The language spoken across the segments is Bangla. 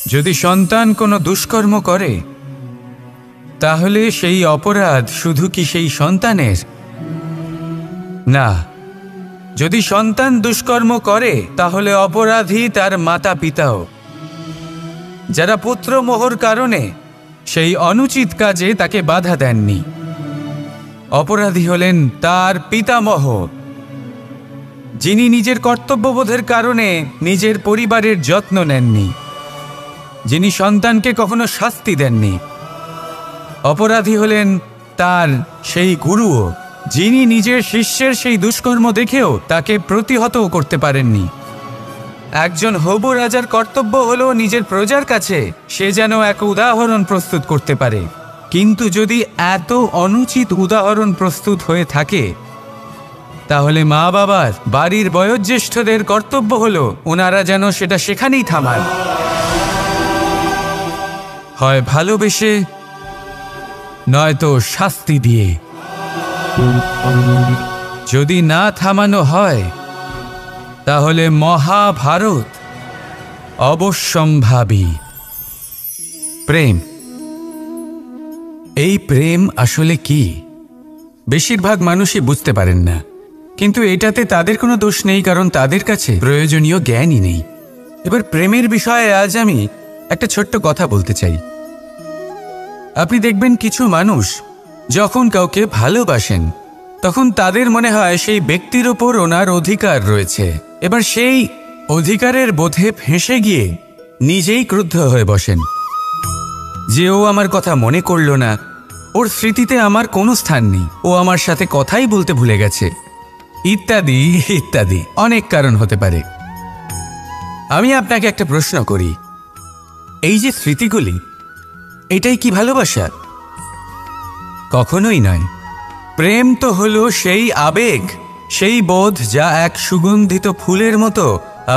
যদি সন্তান কোনো দুষ্কর্ম করে তাহলে সেই অপরাধ শুধু কি সেই সন্তানের? না, যদি সন্তান দুষ্কর্ম করে তাহলে অপরাধী তার মাতা পিতাও, যারা পুত্রমোহর কারণে সেই অনুচিত কাজে তাকে বাধা দেননি। অপরাধী হলেন তার পিতামহ, যিনি নিজের কর্তব্যবোধের কারণে নিজের পরিবারের যত্ন নেননি, যিনি সন্তানকে কখনো শাস্তি দেননি। অপরাধী হলেন তার সেই গুরুও, যিনি নিজের শিষ্যের সেই দুষ্কর্ম দেখেও তাকে প্রতিহতও করতে পারেননি। একজন হবু রাজার কর্তব্য হলো নিজের প্রজার কাছে সে যেন এক উদাহরণ প্রস্তুত করতে পারে, কিন্তু যদি এত অনুচিত উদাহরণ প্রস্তুত হয়ে থাকে তাহলে মা বাবার, বাড়ির বয়োজ্যেষ্ঠদের কর্তব্য হলো ওনারা যেন সেটা সেখানেই থামান, হয় ভালোবেসে নয়তো শাস্তি দিয়ে। যদি না থামানো হয় তাহলে মহাভারত অবশ্যম্ভাবী। প্রেম, এই প্রেম আসলে কি বেশিরভাগ মানুষই বুঝতে পারেন না, কিন্তু এটাতে তাদের কোনো দোষ নেই, কারণ তাদের কাছে প্রয়োজনীয় জ্ঞানই নেই। এবার প্রেমের বিষয়ে আজ আমি একটা ছোট্ট কথা বলতে চাই। আপনি দেখবেন কিছু মানুষ যখন কাউকে ভালোবাসেন তখন তাদের মনে হয় সেই ব্যক্তির ওপর ওনার অধিকার রয়েছে। এবার সেই অধিকারের বোধে ফেঁসে গিয়ে নিজেই ক্রুদ্ধ হয়ে বসেন যে ও আমার কথা মনে করল না, ওর স্মৃতিতে আমার কোনো স্থান নেই, ও আমার সাথে কথাই বলতে ভুলে গেছে, ইত্যাদি ইত্যাদি অনেক কারণ হতে পারে। আমি আপনাকে একটা প্রশ্ন করি, এই যে স্মৃতিগুলি, এটাই কি ভালোবাসা? কখনোই নয়। প্রেম তো হলো সেই আবেগ, সেই বোধ যা এক সুগন্ধিত ফুলের মতো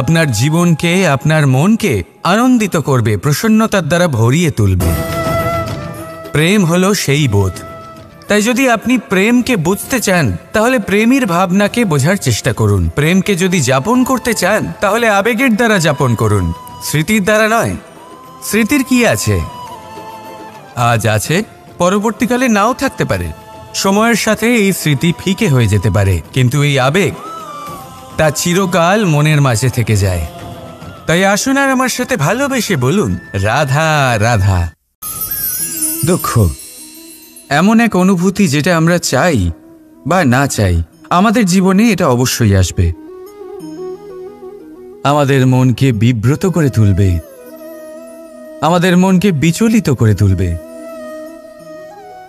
আপনার জীবনকে, আপনার মনকে আনন্দিত করবে, প্রসন্নতার দ্বারা ভরিয়ে তুলবে। প্রেম হলো সেই বোধ। তাই যদি আপনি প্রেমকে বুঝতে চান তাহলে প্রেমের ভাবনাকে বোঝার চেষ্টা করুন। প্রেমকে যদি যাপন করতে চান তাহলে আবেগের দ্বারা যাপন করুন, স্মৃতির দ্বারা নয়। স্মৃতির কি আছে? আজ আছে, পরবর্তীকালে নাও থাকতে পারে। সময়ের সাথে এই স্মৃতি ফিকে হয়ে যেতে পারে, কিন্তু এই আবেগ তা চিরকাল মনের মাঝে থেকে যায়। তাই আসুন আর আমার সাথে ভালোবেসে বলুন, রাধা রাধা। দুঃখ এমন এক অনুভূতি যেটা আমরা চাই বা না চাই, আমাদের জীবনে এটা অবশ্যই আসবে। আমাদের মনকে বিব্রত করে তুলবে, আমাদের মনকে বিচলিত করে তুলবে।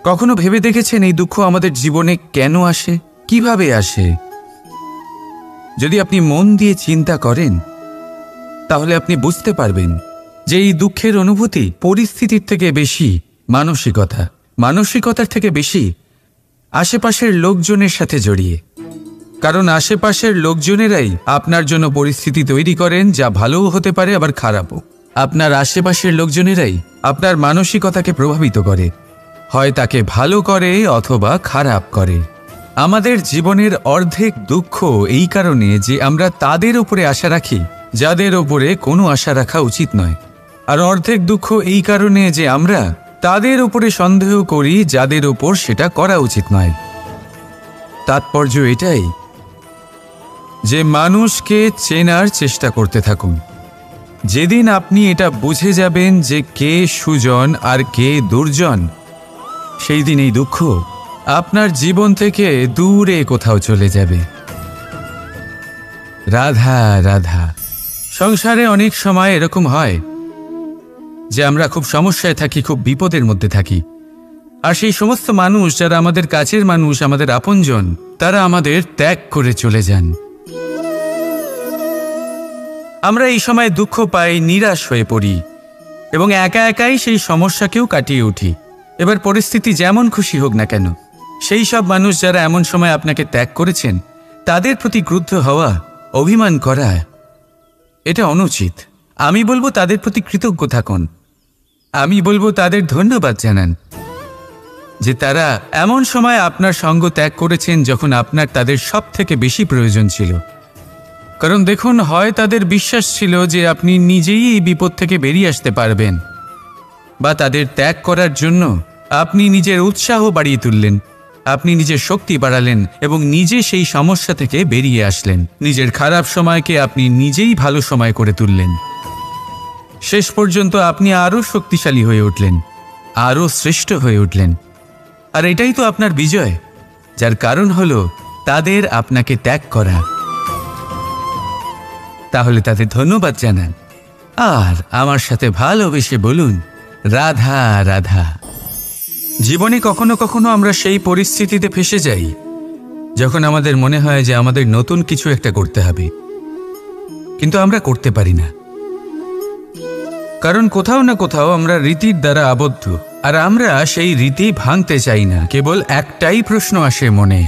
কখনো ভেবে দেখেছেন এই দুঃখ আমাদের জীবনে কেন আসে, কিভাবে আসে? যদি আপনি মন দিয়ে চিন্তা করেন তাহলে আপনি বুঝতে পারবেন যে এই দুঃখের অনুভূতি পরিস্থিতির থেকে বেশি মানসিকতার থেকে বেশি আশেপাশের লোকজনের সাথে জড়িয়ে। কারণ আশেপাশের লোকজনেরাই আপনার জন্য পরিস্থিতি তৈরি করেন, যা ভালোও হতে পারে আবার খারাপও। আপনার আশেপাশের লোকজনেরাই আপনার মানসিকতাকে প্রভাবিত করে, হয় তাকে ভালো করে অথবা খারাপ করে। আমাদের জীবনের অর্ধেক দুঃখ এই কারণে যে আমরা তাদের উপরে আশা রাখি যাদের উপরে কোনো আশা রাখা উচিত নয়, আর অর্ধেক দুঃখ এই কারণে যে আমরা তাদের উপরে সন্দেহ করি যাদের উপর সেটা করা উচিত নয়। তাৎপর্য এটাই যে মানুষকে চেনার চেষ্টা করতে থাকুন। যেদিন আপনি এটা বুঝে যাবেন যে কে সুজন আর কে দুর্জন, সেই দিন এই দুঃখ আপনার জীবন থেকে দূরে কোথাও চলে যাবে। রাধা রাধা। সংসারে অনেক সময় এরকম হয় যে আমরা খুব সমস্যায় থাকি, খুব বিপদের মধ্যে থাকি, আর সেই সমস্ত মানুষ যারা আমাদের কাছের মানুষ, আমাদের আপনজন, তারা আমাদের ত্যাগ করে চলে যান। আমরা এই সময় দুঃখ পাই, নিরাশ হয়ে পড়ি এবং একা একাই সেই সমস্যাকেও কাটিয়ে উঠি। এবার পরিস্থিতি যেমন খুশি হোক না কেন, সেই সব মানুষ যারা এমন সময় আপনাকে ত্যাগ করেছেন তাদের প্রতি ক্রুদ্ধ হওয়া, অভিমান করা, এটা অনুচিত। আমি বলবো তাদের প্রতি কৃতজ্ঞ থাকুন। আমি বলবো তাদের ধন্যবাদ জানান যে তারা এমন সময় আপনার সঙ্গ ত্যাগ করেছেন যখন আপনার তাদের সব থেকে বেশি প্রয়োজন ছিল। কারণ দেখুন, হয় তাদের বিশ্বাস ছিল যে আপনি নিজেই এই বিপদ থেকে বেরিয়ে আসতে পারবেন, বা তাদের ত্যাগ করার জন্য আপনি নিজের উৎসাহ বাড়িয়ে তুললেন, আপনি নিজের শক্তি বাড়ালেন এবং নিজে সেই সমস্যা থেকে বেরিয়ে আসলেন। নিজের খারাপ সময়কে আপনি নিজেই ভালো সময় করে তুললেন। শেষ পর্যন্ত আপনি আরও শক্তিশালী হয়ে উঠলেন, আরও শ্রেষ্ঠ হয়ে উঠলেন। আর এটাই তো আপনার বিজয়, যার কারণ হলো তাদের আপনাকে ত্যাগ করা। তাহলে তাদের ধন্যবাদ জানান আর আমার সাথে ভালোবেসে বলুন, রাধা রাধা। জীবনে কখনো কখনো আমরা সেই পরিস্থিতিতে ফেসে যাই যখন আমাদের মনে হয় যে আমাদের নতুন কিছু একটা করতে হবে, কিন্তু আমরা করতে পারি না, কারণ কোথাও না কোথাও আমরা রীতির দ্বারা আবদ্ধ, আর আমরা সেই রীতি ভাঙতে চাই না। কেবল একটাই প্রশ্ন আসে মনে,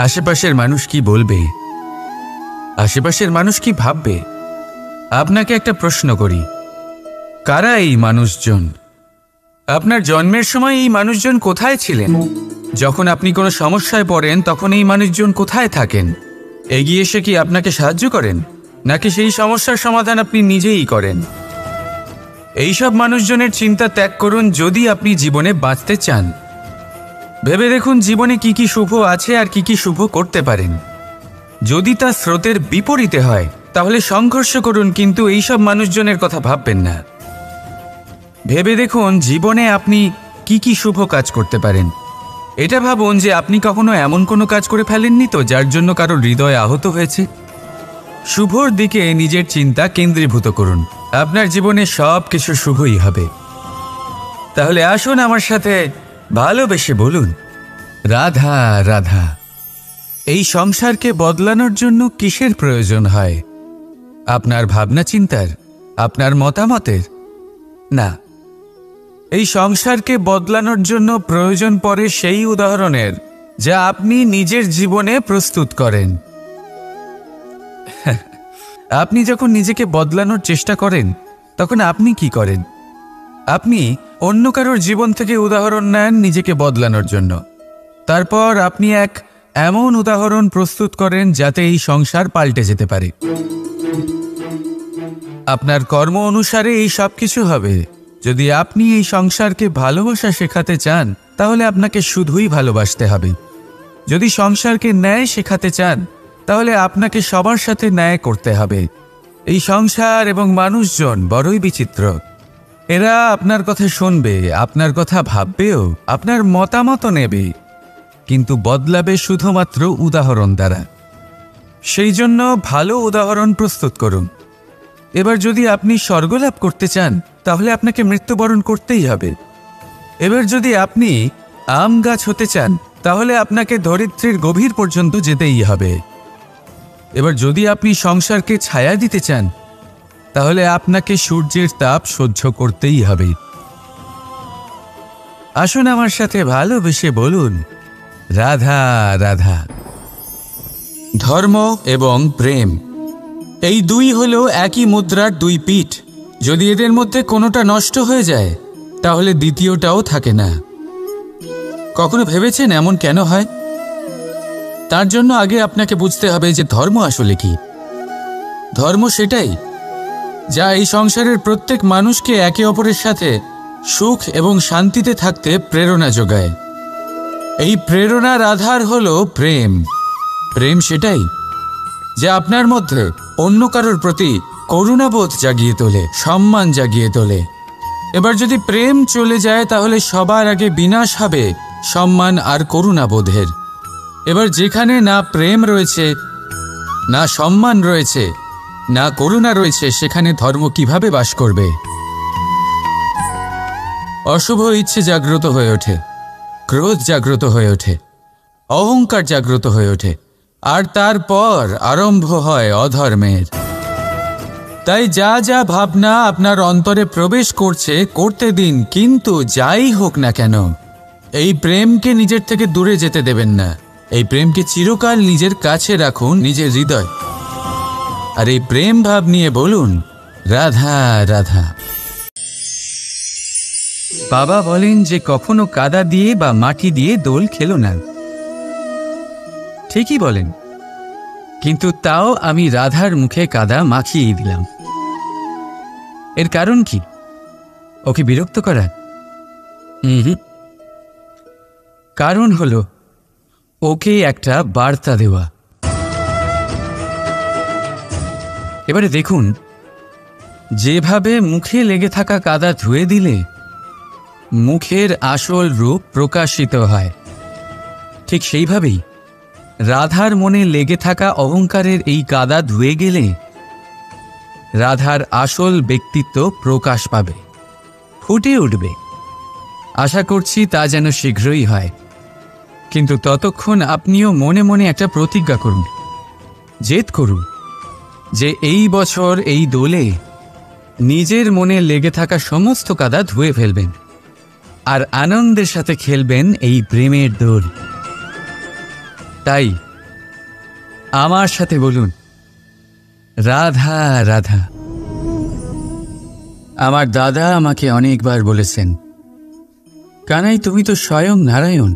আশেপাশের মানুষ কি বলবে, আশেপাশের মানুষ কি ভাববে। আপনাকে একটা প্রশ্ন করি, কারা এই মানুষজন? আপনার জন্মের সময় এই মানুষজন কোথায় ছিলেন? যখন আপনি কোনো সমস্যায় পড়েন তখন এই মানুষজন কোথায় থাকেন? এগিয়ে এসে কি আপনাকে সাহায্য করেন, নাকি সেই সমস্যার সমাধান আপনি নিজেই করেন? এইসব মানুষজনের চিন্তা ত্যাগ করুন যদি আপনি জীবনে বাঁচতে চান। ভেবে দেখুন জীবনে কি কি শুভ আছে আর কি কি শুভ করতে পারেন। যদি তা স্রোতের বিপরীতে হয় তাহলে সংঘর্ষ করুন, কিন্তু এইসব মানুষজনের কথা ভাববেন না। ভেবে দেখুন জীবনে আপনি কি কি শুভ কাজ করতে পারেন। এটা ভাবুন যে আপনি কখনো এমন কোনো কাজ করে ফেলেননি তো যার জন্য কারো হৃদয় আহত হয়েছে। শুভর দিকে নিজের চিন্তা কেন্দ্রীভূত করুন, আপনার জীবনে সব কিছু শুভই হবে। তাহলে আসুন আমার সাথে ভালোবেসে বলুন, রাধা রাধা। এই সংসারকে বদলানোর জন্য কিসের প্রয়োজন হয়? আপনার ভাবনা চিন্তার, আপনার মতামতের? না, এই সংসারকে বদলানোর জন্য প্রয়োজন পড়ে সেই উদাহরণের যা আপনি নিজের জীবনে প্রস্তুত করেন। আপনি যখন নিজেকে বদলানোর চেষ্টা করেন তখন আপনি কি করেন? আপনি অন্য কারোর জীবন থেকে উদাহরণ নেন নিজেকে বদলানোর জন্য। তারপর আপনি এক এমন উদাহরণ প্রস্তুত করেন যাতে এই সংসার পাল্টে যেতে পারে। আপনার কর্ম অনুসারে এই সব কিছু হবে। যদি আপনি এই সংসারকে ভালোবাসা শেখাতে চান তাহলে আপনাকে শুধুই ভালোবাসতে হবে। যদি সংসারকে ন্যায় শেখাতে চান তাহলে আপনাকে সবার সাথে ন্যায় করতে হবে। এই সংসার এবং মানুষজন বড়ই বিচিত্র। এরা আপনার কথা শুনবে, আপনার কথা ভাববেও, আপনার মতামত নেবে, কিন্তু বদলাবে শুধুমাত্র উদাহরণ দ্বারা। সেই জন্য ভালো উদাহরণ প্রস্তুত করুন। এবার যদি আপনি স্বর্গলাভ করতে চান তাহলে আপনাকে মৃত্যুবরণ করতেই হবে। এবার যদি আপনি আম গাছ হতে চান তাহলে আপনাকে ধরিত্রীর গভীর পর্যন্ত যেতেই হবে। এবার যদি আপনি সংসারকে ছায়া দিতে চান তাহলে আপনাকে সূর্যের তাপ সহ্য করতেই হবে। আসুন আমার সাথে ভালোবেসে বলুন, রাধা রাধা। ধর্ম এবং প্রেম এই দুই হলো একই মুদ্রার দুই পিঠ। যদি এদের মধ্যে কোনোটা নষ্ট হয়ে যায় তাহলে দ্বিতীয়টাও থাকে না। কখনো ভেবেছেন এমন কেন হয়? তার জন্য আগে আপনাকে বুঝতে হবে যে ধর্ম আসলে কি। ধর্ম সেটাই যা এই সংসারের প্রত্যেক মানুষকে একে অপরের সাথে সুখ এবং শান্তিতে থাকতে প্রেরণা যোগায়। এই প্রেরণার আধার হলো প্রেম। প্রেম সেটাই যা আপনার মধ্যে অন্য কারোর প্রতি করুণাবোধ জাগিয়ে তোলে, সম্মান জাগিয়ে তোলে। এবার যদি প্রেম চলে যায় তাহলে সবার আগে বিনাশ হবে সম্মান আর করুণাবোধের। এবার যেখানে না প্রেম রয়েছে, না সম্মান রয়েছে, না করুণা রয়েছে, সেখানে ধর্ম কিভাবে বাস করবে? অশুভ ইচ্ছে জাগ্রত হয়ে ওঠে, ক্রোধ জাগ্রত হয়ে ওঠে, অহংকার জাগ্রত হয়ে ওঠে, আর তারপর আরম্ভ হয় অধর্মের। তাই যা যা ভাবনা আপনার অন্তরে প্রবেশ করছে করতে দিন, কিন্তু যাই হোক না কেন এই প্রেমকে নিজের থেকে দূরে যেতে দেবেন না। এই প্রেমকে চিরকাল নিজের কাছে রাখুন, নিজের হৃদয়। আর এই প্রেম ভাব নিয়ে বলুন, রাধা রাধা। বাবা বলেন যে কখনো কাদা দিয়ে বা মাটি দিয়ে দোল খেলো না। ঠিকই বলেন, কিন্তু তাও আমি রাধার মুখে কাদা মাখিয়ে দিলাম। এর কারণ কি? ওকে বিরক্ত করা? কারণ হলো ওকে একটা বার্তা দেওয়া। এবারে দেখুন, যেভাবে মুখে লেগে থাকা কাদা ধুয়ে দিলে মুখের আসল রূপ প্রকাশিত হয়, ঠিক সেইভাবেই রাধার মনে লেগে থাকা অহংকারের এই কাদা ধুয়ে গেলে রাধার আসল ব্যক্তিত্ব প্রকাশ পাবে, ফুটে উঠবে। আশা করছি তা যেন শীঘ্রই হয়। কিন্তু ততক্ষণ আপনিও মনে মনে একটা প্রতিজ্ঞা করুন, জেদ করুন যে এই বছর এই দোলে নিজের মনে লেগে থাকা সমস্ত কাদা ধুয়ে ফেলবেন আর আনন্দের সাথে খেলবেন এই প্রেমের দোল। তাই আমার সাথে বলুন, রাধা রাধা। আমার দাদা আমাকে অনেকবার বলেছেন, কানাই তুমি তো স্বয়ং নারায়ণ,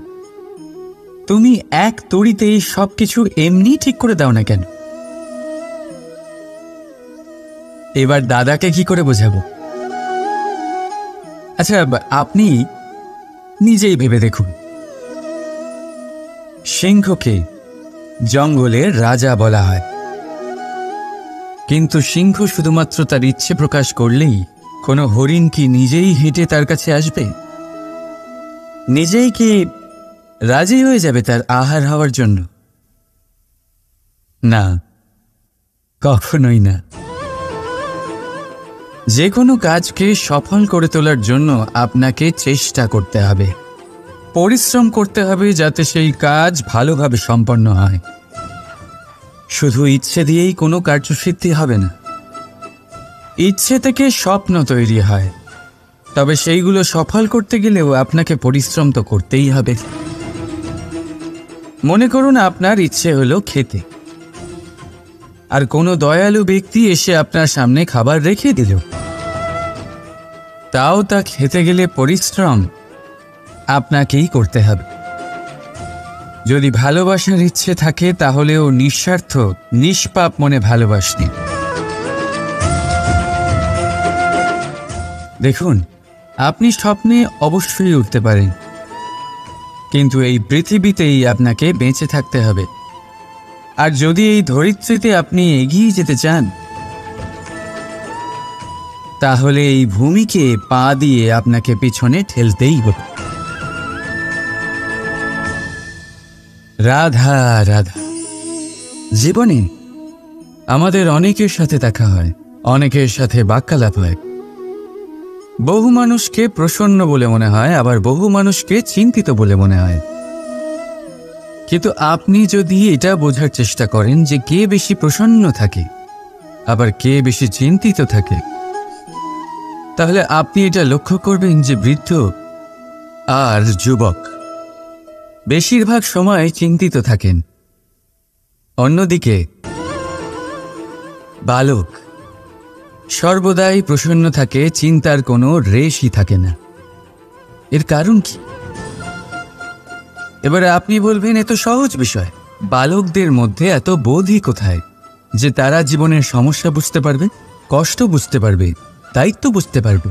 তুমি এক তড়িতেই সবকিছু এমনি ঠিক করে দাও না কেন? এবার দাদাকে কি করে বোঝাবো? আচ্ছা, আপনি নিজেই ভেবে দেখুন। সিংহকে জঙ্গলের রাজা বলা হয়, কিন্তু সিংহ শুধুমাত্র তার ইচ্ছে প্রকাশ করলেই কোনো হরিণ কি নিজেই হেঁটে তার কাছে আসবে? নিজেই কি রাজি হয়ে যাবে তার আহার হওয়ার জন্য? না, কখনোই না। যে কোনো কাজকে সফল করে তোলার জন্য আপনাকে চেষ্টা করতে হবে, পরিশ্রম করতে হবে, যাতে সেই কাজ ভালোভাবে সম্পন্ন হয়। শুধু ইচ্ছে দিয়েই কোনো কার্যসিদ্ধি হবে না। ইচ্ছে থেকে স্বপ্ন তৈরি হয়, তবে সেইগুলো সফল করতে গেলেও আপনাকে পরিশ্রম তো করতেই হবে। মনে করুন আপনার ইচ্ছে হলো খেতে, আর কোনো দয়ালু ব্যক্তি এসে আপনার সামনে খাবার রেখে দিল। তাও তা খেতে গেলে পরিশ্রম আপনাকেই করতে হবে। যদি ভালোবাসার ইচ্ছে থাকে তাহলেও নিঃস্বার্থ নিষ্পাপ মনে ভালোবাসনি। দেখুন, আপনি স্বপ্নে অবশ্যই উঠতে পারেন, কিন্তু এই পৃথিবীতেই আপনাকে বেঁচে থাকতে হবে। আর যদি এই ধরিত্রীতে আপনি এগিয়ে যেতে চান, তাহলে এই ভূমিকে পা দিয়ে আপনাকে পিছনে ঠেলতেই হবে। রাধা রাধা। জীবনে আমাদের অনেকের সাথে দেখা হয়, অনেকের সাথে বাক্যালাপ হয়। বহু মানুষকে প্রসন্ন বলে মনে হয়, আবার বহু মানুষকে চিন্তিত বলে মনে হয়। কিন্তু আপনি যদি এটা বোঝার চেষ্টা করেন যে কে বেশি প্রসন্ন থাকে আবার কে বেশি চিন্তিত থাকে, তাহলে আপনি এটা লক্ষ্য করবেন যে বৃদ্ধ আর যুবক বেশিরভাগ সময় চিন্তিত থাকেন, অন্যদিকে বালক সর্বদাই প্রসন্ন থাকে, চিন্তার কোনো রেশই থাকে না। এর কারণ কি? এবারে আপনি বলবেন, এত সহজ বিষয়, বালকদের মধ্যে এত বোধই কোথায় যে তারা জীবনের সমস্যা বুঝতে পারবে, কষ্ট বুঝতে পারবে, দায়িত্ব বুঝতে পারবে?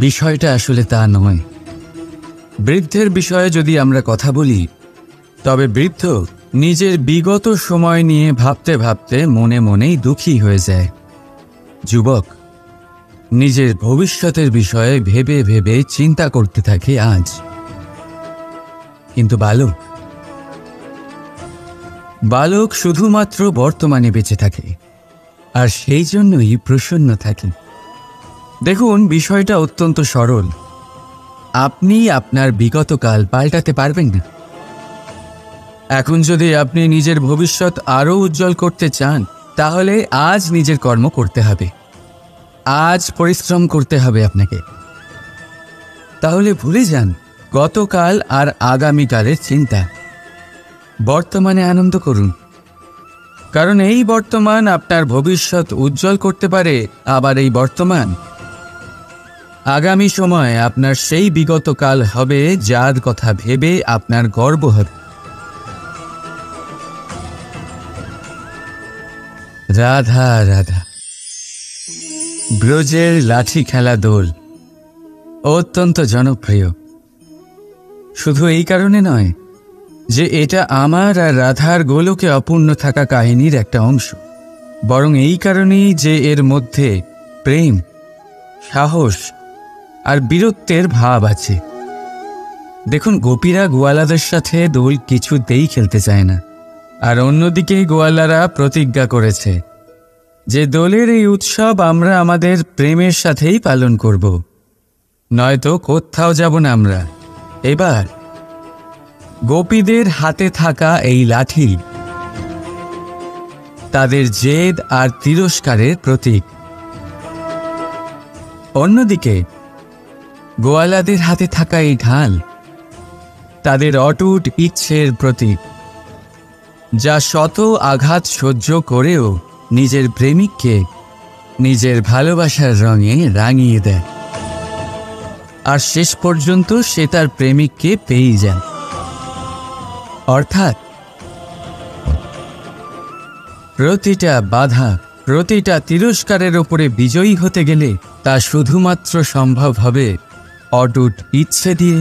বিষয়টা আসলে তা নয়। বৃদ্ধের বিষয়ে যদি আমরা কথা বলি, তবে বৃদ্ধ নিজের বিগত সময় নিয়ে ভাবতে ভাবতে মনে মনেই দুঃখী হয়ে যায়। যুবক নিজের ভবিষ্যতের বিষয়ে ভেবে ভেবে চিন্তা করতে থাকে আজ। কিন্তু বালক শুধুমাত্র বর্তমানে বেঁচে থাকে, আর সেই জন্যই প্রসন্ন থাকে। দেখুন, বিষয়টা অত্যন্ত সরল। আপনি আপনার বিগত কাল পাল্টাতে পারবেন না। এখন যদি আপনি নিজের ভবিষ্যৎ আরও উজ্জ্বল করতে চান, তাহলে আজ নিজের কর্ম করতে হবে, আজ পরিশ্রম করতে হবে আপনাকে। তাহলে ভুলে যান গতকাল আর আগামীকালের চিন্তা, বর্তমানে আনন্দ করুন। কারণ এই বর্তমান আপনার ভবিষ্যৎ উজ্জ্বল করতে পারে, আবার এই বর্তমান আগামী সময়ে আপনার সেই বিগত কাল হবে যার কথা ভেবে আপনার গর্ব হবে। রাধা রাধা। ব্রজের লাঠি খেলা দোল অত্যন্ত জনপ্রিয়। শুধু এই কারণে নয় যে এটা আমার আর রাধার গোলকে অপূর্ণ থাকা কাহিনীর একটা অংশ, বরং এই কারণেই যে এর মধ্যে প্রেম, সাহস আর বীরত্বের ভাব আছে। দেখুন, গোপীরা গোয়ালাদের সাথে দোল কিছুতেই খেলতে চায় না, আর অন্যদিকে গোয়ালারা প্রতিজ্ঞা করেছে যে দোলের এই উৎসব আমরা আমাদের প্রেমের সাথেই পালন করব, নয়তো কোথাও যাব না আমরা। এবার গোপীদের হাতে থাকা এই লাঠি তাদের জেদ আর তিরস্কারের প্রতীক। অন্যদিকে গোয়ালাদের হাতে থাকা এই ঢাল তাদের অটুট ইচ্ছের প্রতীক, যা শত আঘাত সহ্য করেও নিজের প্রেমিককে নিজের ভালোবাসার রঙে রাঙিয়ে দেয়, আর শেষ পর্যন্ত সে তার প্রেমিককে পেয়ে যায়। অর্থাৎ প্রতিটা বাধা, প্রতিটা তিরস্কারের ওপরে বিজয়ী হতে গেলে তা শুধুমাত্র সম্ভব হবে অটুট ইচ্ছে দিয়ে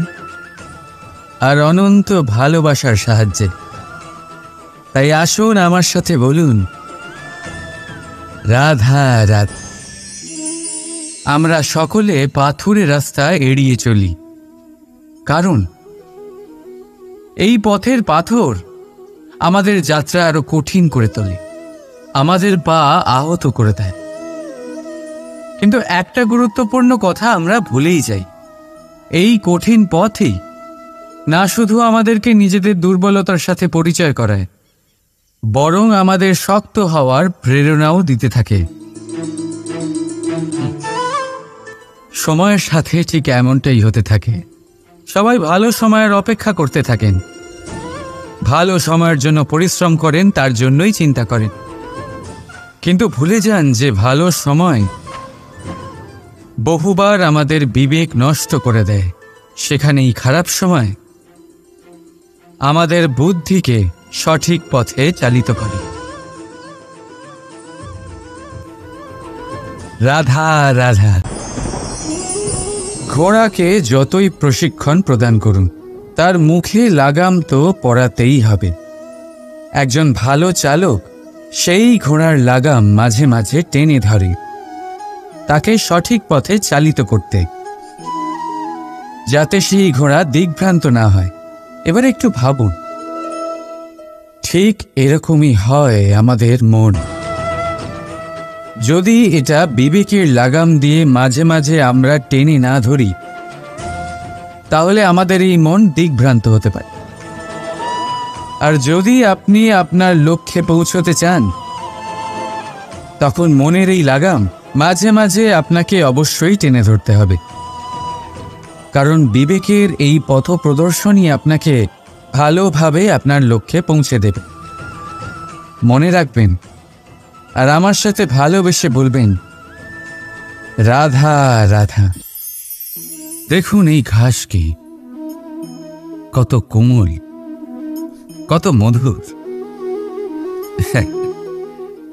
আর অনন্ত ভালোবাসার সাহায্যে। তাই আসুন আমার সাথে বলুন, রাধা রাধা। আমরা সকলে পাথুরে রাস্তা এড়িয়ে চলি, কারণ এই পথের পাথর আমাদের যাত্রা আরো কঠিন করে তোলে, আমাদের পা আহত করে দেয়। কিন্তু একটা গুরুত্বপূর্ণ কথা আমরা ভুলেই যাই, এই কঠিন পথই না শুধু আমাদেরকে নিজেদের দুর্বলতার সাথে পরিচয় করায়, বরং আমাদের শক্ত হওয়ার প্রেরণাও দিতে থাকে। সময়ের সাথে ঠিক এমনটাই হতে থাকে। সবাই ভালো সময়ের অপেক্ষা করতে থাকেন, ভালো সময়ের জন্য পরিশ্রম করেন, তার জন্যই চিন্তা করেন, কিন্তু ভুলে যান যে ভালো সময় বহুবার আমাদের বিবেক নষ্ট করে দেয়। সেখানেই খারাপ সময় আমাদের বুদ্ধিকে সঠিক পথে চালিত করে। রাধা রাধা। ঘোড়াকে যতই প্রশিক্ষণ প্রদান করুন, তার মুখে লাগাম তো পরাতেই হবে। একজন ভালো চালক সেই ঘোড়ার লাগাম মাঝে মাঝে টেনে ধরে, তাকে সঠিক পথে চালিত করতে, যাতে সেই ঘোড়া দিগ্ভ্রান্ত না হয়। এবার একটু ভাবুন, ঠিক এরকমই হয় আমাদের মন। যদি এটা বিবেকের লাগাম দিয়ে মাঝে মাঝে আমরা টেনে না ধরি, তাহলে আমাদের এই মন দিগ্ভ্রান্ত হতে পারে। আর যদি আপনি আপনার লক্ষ্যে পৌঁছতে চান, তখন মনের এই লাগাম মাঝে মাঝে আপনাকে অবশ্যই টেনে ধরতে হবে, কারণ বিবেকের এই পথ প্রদর্শনই আপনাকে ভালোভাবে আপনার লক্ষ্যে পৌঁছে দেবে। মনে রাখবেন, আর আমার সাথে ভালোবেসে বলবেন, রাধা রাধা। দেখুন এই ঘাসকে, কত কোমল, কত মধুর।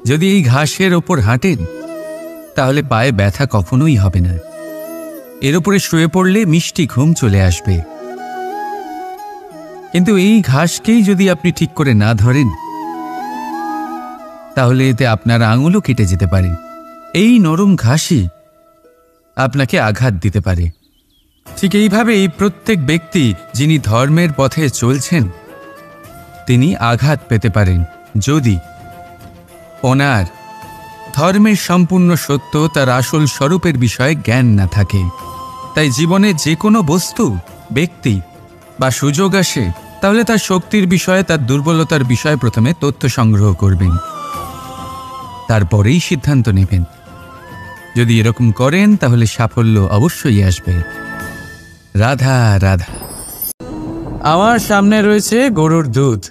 যদি এই ঘাসের ওপর হাঁটেন, তাহলে পায়ে ব্যথা কখনোই হবে না। এর উপরে শুয়ে পড়লে মিষ্টি ঘুম চলে আসবে। কিন্তু এই ঘাসকেই যদি আপনি ঠিক করে না ধরেন, তাহলে এতে আপনার আঙুলও কেটে যেতে পারে। এই নরম ঘাসই আপনাকে আঘাত দিতে পারে। ঠিক এইভাবেই প্রত্যেক ব্যক্তি যিনি ধর্মের পথে চলছেন, তিনি আঘাত পেতে পারেন যদি ওনার ধর্মের সম্পূর্ণ সত্য, তার আসল স্বরূপের বিষয়ে জ্ঞান না থাকে। তাই জীবনে যে কোনো বস্তু, ব্যক্তি বা সুযোগ আসে, তাহলে তার শক্তির বিষয়ে, তার দুর্বলতার বিষয়ে প্রথমে তথ্য সংগ্রহ করবেন, তারপরেই সিদ্ধান্ত নেবেন। যদি এরকম করেন, তাহলে সাফল্য অবশ্যই আসবে। রাধা রাধা। আমার সামনে রয়েছে গরুর দুধ,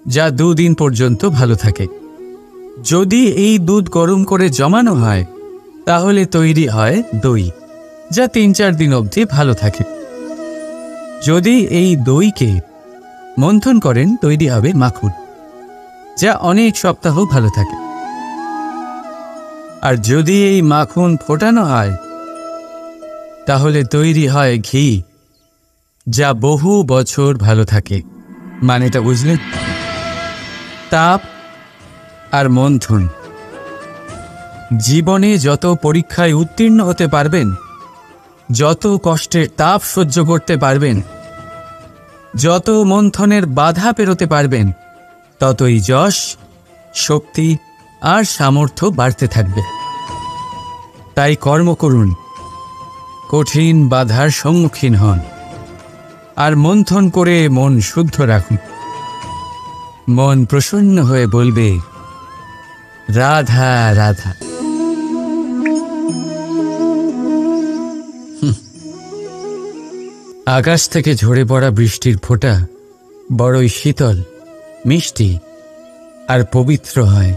যা 2 দিন পর্যন্ত ভালো থাকে। যদি এই দুধ গরম করে জমানো হয়, তাহলে তৈরি হয় দই, যা 3-4 দিন অবধি ভালো থাকে। যদি এই দইকে মন্থন করেন, তৈরি হবে মাখন, যা অনেক সপ্তাহ ভালো থাকে। আর যদি এই মাখন ফোটানো হয় তাহলে তৈরি হয় ঘি, যা বহু বছর ভালো থাকে। মানেটা বুঝলেন? তাপ আর মন্থন। জীবনে যত পরীক্ষায় উত্তীর্ণ হতে পারবেন, যত কষ্টের তাপ সহ্য করতে পারবেন, যত মন্থনের বাধা পেরোতে পারবেন, ততই যশ, শক্তি আর সামর্থ্য বাড়তে থাকবে। তাই কর্ম করুন, কঠিন বাধার সম্মুখীন হন, আর মন্থন করে মন শুদ্ধ রাখুন। মন প্রসন্ন হয়ে বলবে, রাধা রাধা। আকাশ থেকে ঝরে পড়া বৃষ্টির ফোঁটা বড়ই শীতল, মিষ্টি আর পবিত্র হয়,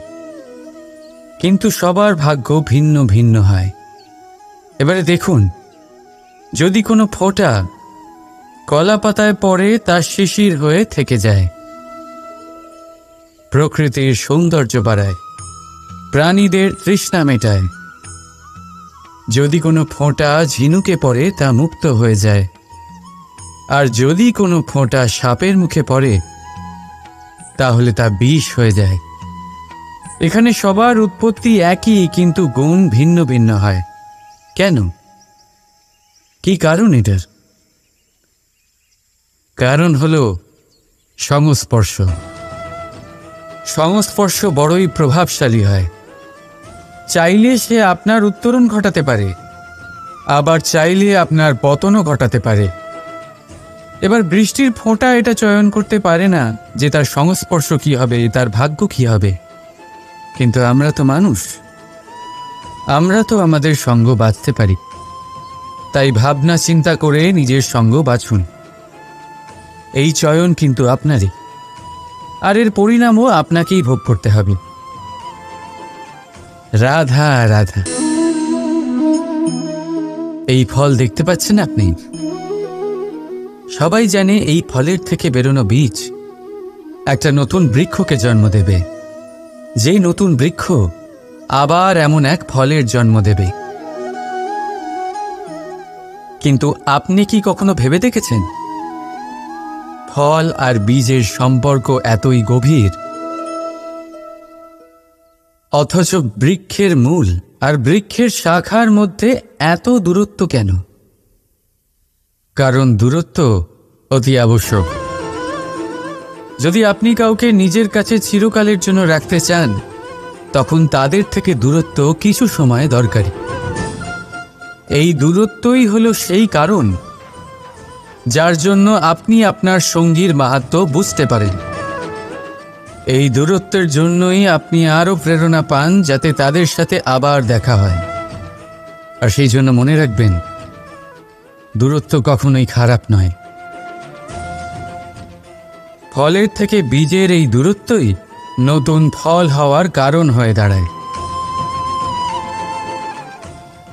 কিন্তু সবার ভাগ্য ভিন্ন ভিন্ন হয়। এবারে দেখুন, যদি কোনো ফোঁটা কলা পাতায় পড়ে তা শিশির হয়ে থেকে যায়, প্রকৃতির সৌন্দর্য বাড়ায়, প্রাণীদের তৃষ্ণা মেটায়। যদি কোনো ফোঁটা ঝিনুকে পড়ে তা মুক্ত হয়ে যায়, আর যদি কোনো ফোঁটা সাপের মুখে পড়ে তাহলে তা বিষ হয়ে যায়। এখানে সবার উৎপত্তি একই, কিন্তু গুণ ভিন্ন ভিন্ন হয়। কেন? কি কারণ এটার? কারণ হলো সংস্পর্শ। সংস্পর্শ বড়ই প্রভাবশালী হয়। চাইলে সে আপনার উত্তরণ ঘটাতে পারে, আবার চাইলে আপনার পতনও ঘটাতে পারে। এবার বৃষ্টির ফোঁটা এটা চয়ন করতে পারে না যে তার সংস্পর্শ কি হবে, তার ভাগ্য কি হবে। কিন্তু আমরা তো মানুষ, আমরা তো আমাদের সঙ্গ বাঁচতে পারি। তাই ভাবনা চিন্তা করে নিজের সঙ্গ বাছুন। এই চয়ন কিন্তু আপনারই, আর এর পরিণামও আপনাকেই ভোগ করতে হবে। রাধা রাধা। এই ফল দেখতে পাচ্ছেন আপনি? সবাই জানে এই ফলের থেকে বেরোনো বীজ একটা নতুন বৃক্ষকে জন্ম দেবে, যেই নতুন বৃক্ষ আবার এমন এক ফলের জন্ম দেবে। কিন্তু আপনি কি কখনো ভেবে দেখেছেন ফল আর বীজের সম্পর্ক এতই গভীর, অথচ বৃক্ষের মূল আর বৃক্ষের শাখার মধ্যে এত দূরত্ব কেন? কারণ দূরত্ব অতি আবশ্যক। যদি আপনি কাউকে নিজের কাছে চিরকালের জন্য রাখতে চান, তখন তাদের থেকে দূরত্ব কিছু সময় দরকারি। এই দূরত্বই হলো সেই কারণ যার জন্য আপনি আপনার সঙ্গীর মাহাত্ম্য বুঝতে পারেন। এই দূরত্বের জন্যই আপনি আরও প্রেরণা পান যাতে তাদের সাথে আবার দেখা হয়। আর সেই জন্য মনে রাখবেন, দূরত্ব কখনোই খারাপ নয়। ফলের থেকে বীজের এই দূরত্বই নতুন ফল হওয়ার কারণ হয়ে দাঁড়ায়।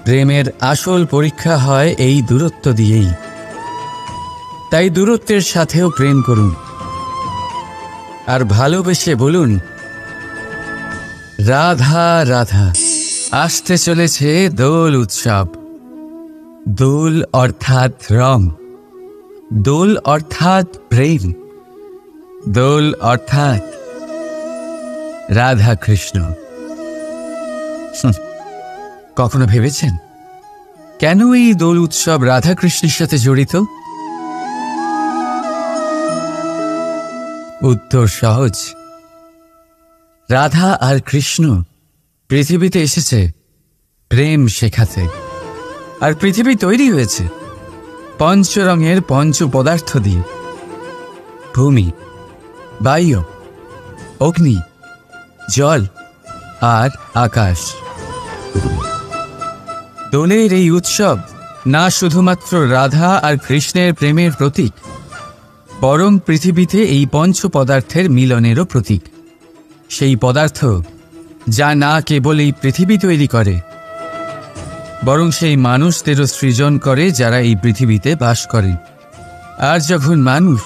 প্রেমের আসল পরীক্ষা হয় এই দূরত্ব দিয়েই। তাই দূরত্বের সাথেও প্রেম করুন, আর ভালোবেসে বলুন, রাধা রাধা। আসতে চলেছে দোল উৎসব। দোল অর্থাৎ রং, দোল অর্থাৎ প্রেম, দোল অর্থাৎ রাধা কৃষ্ণ। কখনো ভেবেছেন কেন এই দোল উৎসব রাধা কৃষ্ণের সাথে জড়িত? উত্তর সহজ। রাধা আর কৃষ্ণ পৃথিবীতে এসেছে প্রেম শেখাতে, আর পৃথিবী তৈরি হয়েছে পঞ্চরঙের পঞ্চ পদার্থ দিয়ে: ভূমি, বায়ু, অগ্নি, জল আর আকাশ। দোলের এই উৎসব না শুধুমাত্র রাধা আর কৃষ্ণের প্রেমের প্রতীক, বরং পৃথিবীতে এই পঞ্চ পদার্থের মিলনেরও প্রতীক। সেই পদার্থ যা না কেবল এই পৃথিবী তৈরি করে, বরং সেই মানুষদেরও সৃজন করে যারা এই পৃথিবীতে বাস করে। আর যখন মানুষ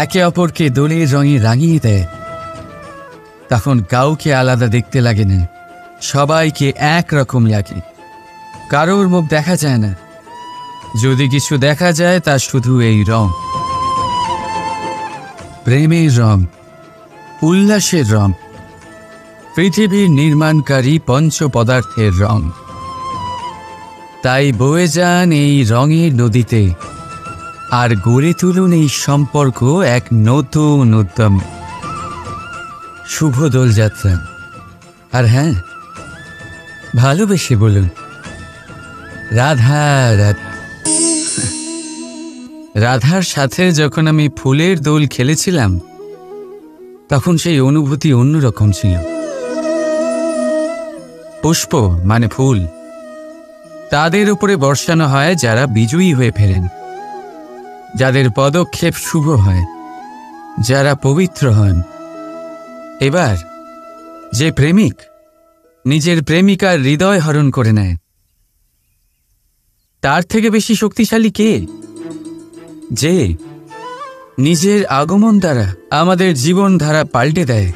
একে অপরকে দোলের রঙে রাঙিয়ে দেয়, তখন কাউকে আলাদা দেখতে লাগে না। সবাইকে একরকম লাগে। কারোর মুখ দেখা যায় না, যদি কিছু দেখা যায় তা শুধু এই রং, প্রেমের রং, উল্লাসের রং, পৃথিবীর নির্মাণকারী পঞ্চ পদার্থের রং। তাই বয়ে যান এই রঙের নদীতে আর গড়ে তুলুন এই সম্পর্ক এক নতুন উদ্যমে। শুভ দোলযাত্রা। আর হ্যাঁ, ভালোবেসে বলুন রাধা রাধা। রাধার সাথে যখন আমি ফুলের দোল খেলেছিলাম তখন সেই অনুভূতি অন্যরকম ছিল। পুষ্প মানে ফুল, তাদের উপরে বর্ষানো হয় যারা বিজয়ী হয়ে ফেরেন, যাদের পদক্ষেপ শুভ হয়, যারা পবিত্র হন। এবার যে প্রেমিক নিজের প্রেমিকার হৃদয় হরণ করে নেয়, তার থেকে বেশি শক্তিশালী কে? যে নিজের আগমন দ্বারা আমাদের জীবনধারা পাল্টে দেয়,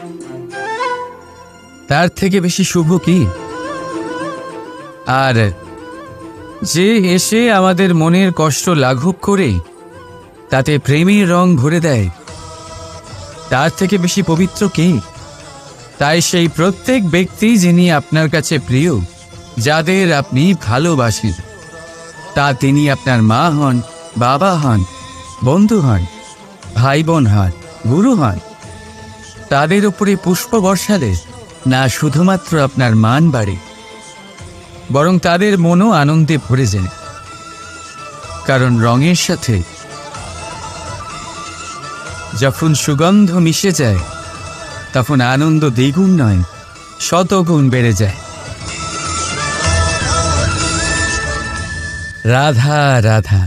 তার থেকে বেশি শুভ কি? আর যে এসে আমাদের মনের কষ্ট লাঘব করে তাতে প্রেমের রং ভরে দেয়, তার থেকে বেশি পবিত্র কে? তাই সেই প্রত্যেক ব্যক্তি যিনি আপনার কাছে প্রিয়, যাদের আপনি ভালোবাসেন, তা তিনি আপনার মা হন, বাবা হন, বন্ধু হন, ভাই বোন হন, গুরু হন, তাদের উপরে পুষ্প বর্ষালে না শুধুমাত্র আপনার মান বাড়ে, বরং তাদের মনও আনন্দে ভরে যায়। কারণ রঙের সাথে যখন সুগন্ধ মিশে যায় তখন আনন্দ দ্বিগুণ নয়, শতগুণ বেড়ে যায়। রাধা রাধা।